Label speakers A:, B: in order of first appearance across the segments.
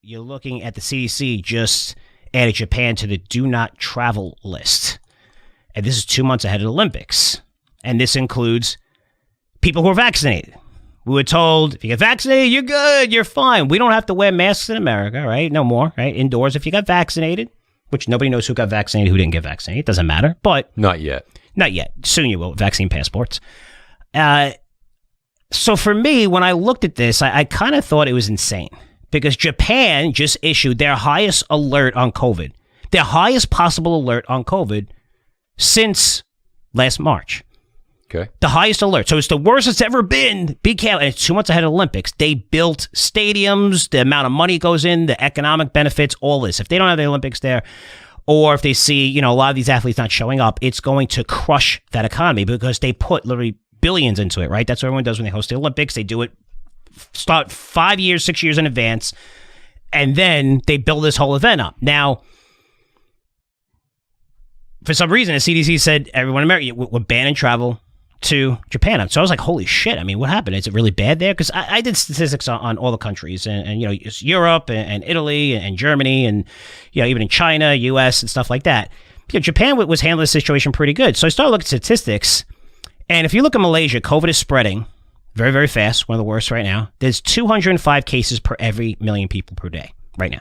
A: you're looking at the CDC just added Japan to the do not travel list. And this is 2 months ahead of the Olympics. And this includes people who are vaccinated. We were told, if you get vaccinated, you're good, you're fine. We don't have to wear masks in America, right? No more, right? Indoors, if you got vaccinated, which nobody knows who got vaccinated, who didn't get vaccinated. It doesn't matter, but...
B: Not yet.
A: Not yet. Soon you will. Vaccine passports. So for me, when I looked at this, I kind of thought it was insane. Because Japan just issued their highest alert on COVID. Their highest possible alert on COVID since last March.
B: Okay.
A: The highest alert. So it's the worst it's ever been. Big count. And it's 2 months ahead of the Olympics. They built stadiums, the amount of money goes in, the economic benefits, all this. If they don't have the Olympics there, or if they see, a lot of these athletes not showing up, it's going to crush that economy because they put literally billions into it, right? That's what everyone does when they host the Olympics. They do it, start 5 years, 6 years in advance, and then they build this whole event up. Now, for some reason, the CDC said everyone in America, we're banning travel to Japan. So I was like, holy shit. I mean, what happened? Is it really bad there? Because I did statistics on all the countries and it's Europe and Italy and Germany and, even in China, US and stuff like that. Japan was handling the situation pretty good. So I started looking at statistics. And if you look at Malaysia, COVID is spreading very, very fast. One of the worst right now. There's 205 cases per every million people per day right now.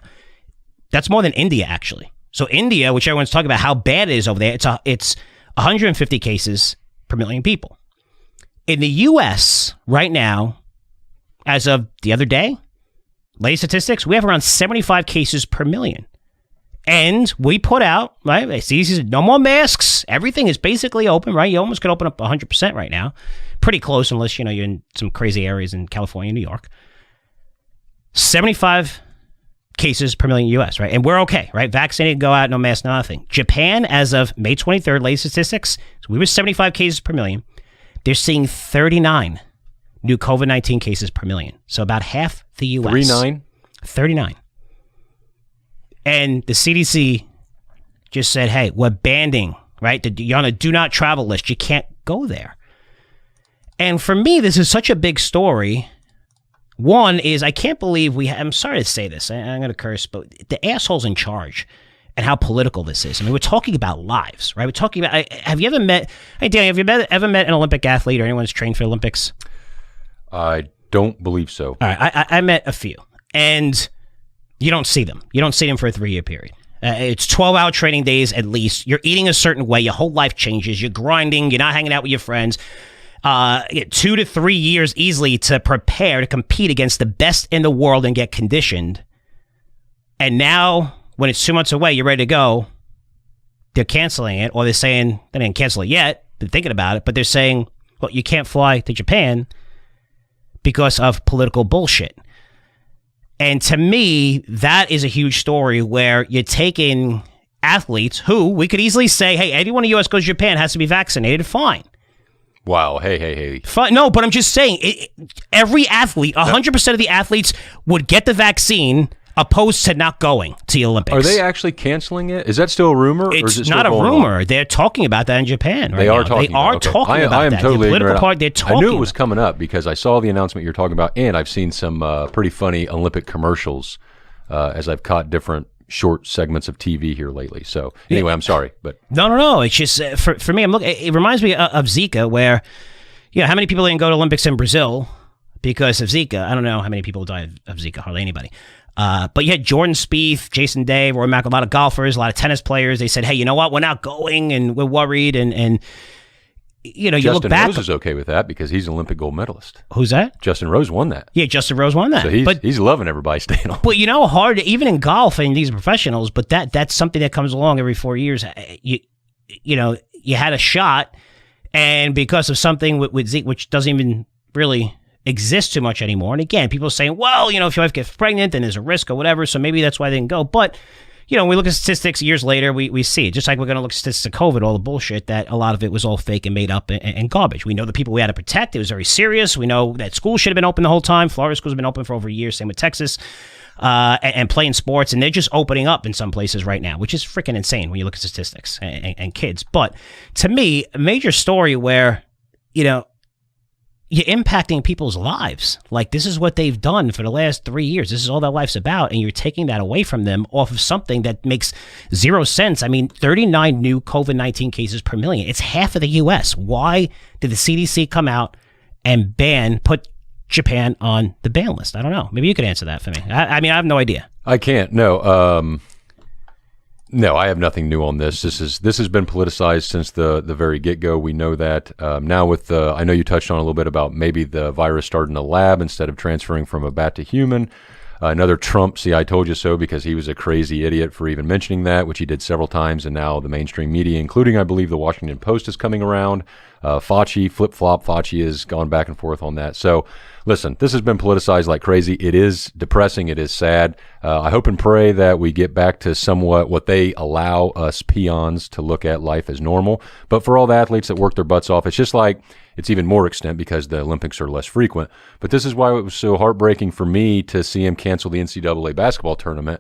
A: That's more than India, actually. So India, which everyone's talking about how bad it is over there, it's 150 cases per million people. In the U.S. right now, as of the other day, latest statistics, we have around 75 cases per million. And we put out, right, CDC said no more masks. Everything is basically open, right? You almost could open up 100% right now. Pretty close unless, you're in some crazy areas in California and New York. 75 cases per million U.S., right? And we're okay, right? Vaccinated, go out, no mask, nothing. Japan, as of May 23rd, latest statistics, so we were 75 cases per million. They're seeing 39 new COVID-19 cases per million. So about half the U.S. 39. And the CDC just said, hey, we're banning, right? You're on a do not travel list. You can't go there. And for me, this is such a big story. One is, I can't believe I'm sorry to say this, I'm going to curse, but the assholes in charge and how political this is. I mean, we're talking about lives, right? We're talking about, have you ever met, hey, Danny, have you ever met an Olympic athlete or anyone who's trained for the Olympics?
B: I don't believe so.
A: All right, I met a few, and you don't see them. You don't see them for a 3-year period. It's 12-hour training days at least. You're eating a certain way. Your whole life changes. You're grinding. You're not hanging out with your friends. 2 to 3 years easily to prepare to compete against the best in the world and get conditioned. And now, when it's 2 months away, you're ready to go, they're canceling it, or they're saying, they didn't cancel it yet, they're thinking about it, but they're saying, well, you can't fly to Japan because of political bullshit. And to me, that is a huge story where you're taking athletes who, we could easily say, hey, anyone in the U.S. goes to Japan has to be vaccinated, fine.
B: Wow, hey.
A: Fine. No, but I'm just saying, every athlete, 100% of the athletes would get the vaccine opposed to not going to the Olympics.
B: Are they actually canceling it? Is that still a rumor?
A: It's
B: or is it
A: not a
B: still
A: rumor.
B: On?
A: They're talking about that in Japan right
B: They are
A: now.
B: talking
A: They are
B: about, okay.
A: talking about
B: I am
A: that.
B: totally
A: the political
B: ignorant.
A: part, they're talking
B: I knew it was
A: about.
B: coming up because I saw the announcement you're talking about, and I've seen some pretty funny Olympic commercials as I've caught different short segments of TV here lately. So anyway, I'm sorry, but
A: No. It's just for me. It reminds me of Zika, where how many people didn't go to Olympics in Brazil because of Zika? I don't know how many people died of Zika. Hardly anybody. But you had Jordan Spieth, Jason Day, Rory McIlroy, a lot of golfers, a lot of tennis players. They said, hey, you know what? We're not going, and we're worried. And you
B: Justin
A: look back.
B: Rose is okay with that because he's an Olympic gold medalist.
A: Who's that?
B: Justin Rose won that.
A: Yeah, Justin Rose won that.
B: So he's loving everybody staying on.
A: But hard, even in golf, and these professionals, but that's something that comes along every 4 years. You had a shot, and because of something with Zeke, which doesn't even really exist too much anymore. And again, people are saying, well, if your wife gets pregnant, then there's a risk or whatever, so maybe that's why they didn't go. But when we look at statistics years later, we see it. Just like we're going to look at statistics of COVID, all the bullshit, that a lot of it was all fake and made up and garbage. We know the people we had to protect. It was very serious. We know that schools should have been open the whole time. Florida schools have been open for over a year. Same with Texas. And playing sports. And they're just opening up in some places right now, which is freaking insane when you look at statistics and kids. But to me, a major story where, you're impacting people's lives. Like, this is what they've done for the last 3 years. This is all their life's about. And you're taking that away from them off of something that makes zero sense. I mean, 39 new COVID-19 cases per million. It's half of the U.S. Why did the CDC come out and put Japan on the ban list? I don't know. Maybe you could answer that for me. I mean, I have no idea.
B: I can't. No. No, I have nothing new on this. This has been politicized since the very get-go. We know that. Now with I know you touched on a little bit about maybe the virus started in a lab instead of transferring from a bat to human. Another Trump, see, I told you so, because he was a crazy idiot for even mentioning that, which he did several times, and now the mainstream media, including, I believe, the Washington Post, is coming around. Fauci, flip-flop, Fauci has gone back and forth on that. So, listen, this has been politicized like crazy. It is depressing. It is sad. I hope and pray that we get back to somewhat what they allow us peons to look at life as normal. But for all the athletes that work their butts off, it's just like, it's even more extent because the Olympics are less frequent. But this is why it was so heartbreaking for me to see him cancel the NCAA basketball tournament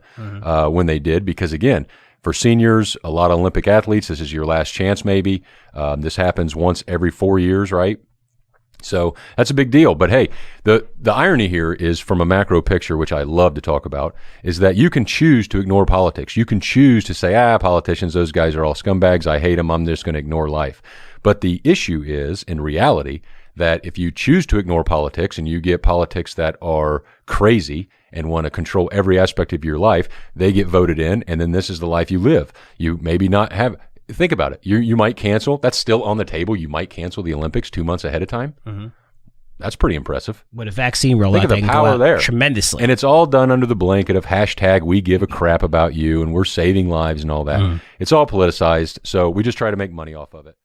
B: when they did. Because, again, for seniors, a lot of Olympic athletes, this is your last chance maybe. This happens once every 4 years, right? So that's a big deal. But hey, the irony here is, from a macro picture, which I love to talk about, is that you can choose to ignore politics. You can choose to say, politicians, those guys are all scumbags. I hate them. I'm just going to ignore life. But the issue is, in reality, that if you choose to ignore politics and you get politics that are crazy and want to control every aspect of your life, they get voted in, and then this is the life you live. You maybe not have... Think about it. You might cancel. That's still on the table. You might cancel the Olympics 2 months ahead of time. Mm-hmm. That's pretty impressive.
A: With a vaccine rollout,
B: think of the power there
A: tremendously.
B: And it's all done under the blanket of hashtag we give a crap about you and we're saving lives and all that. It's all politicized. So we just try to make money off of it.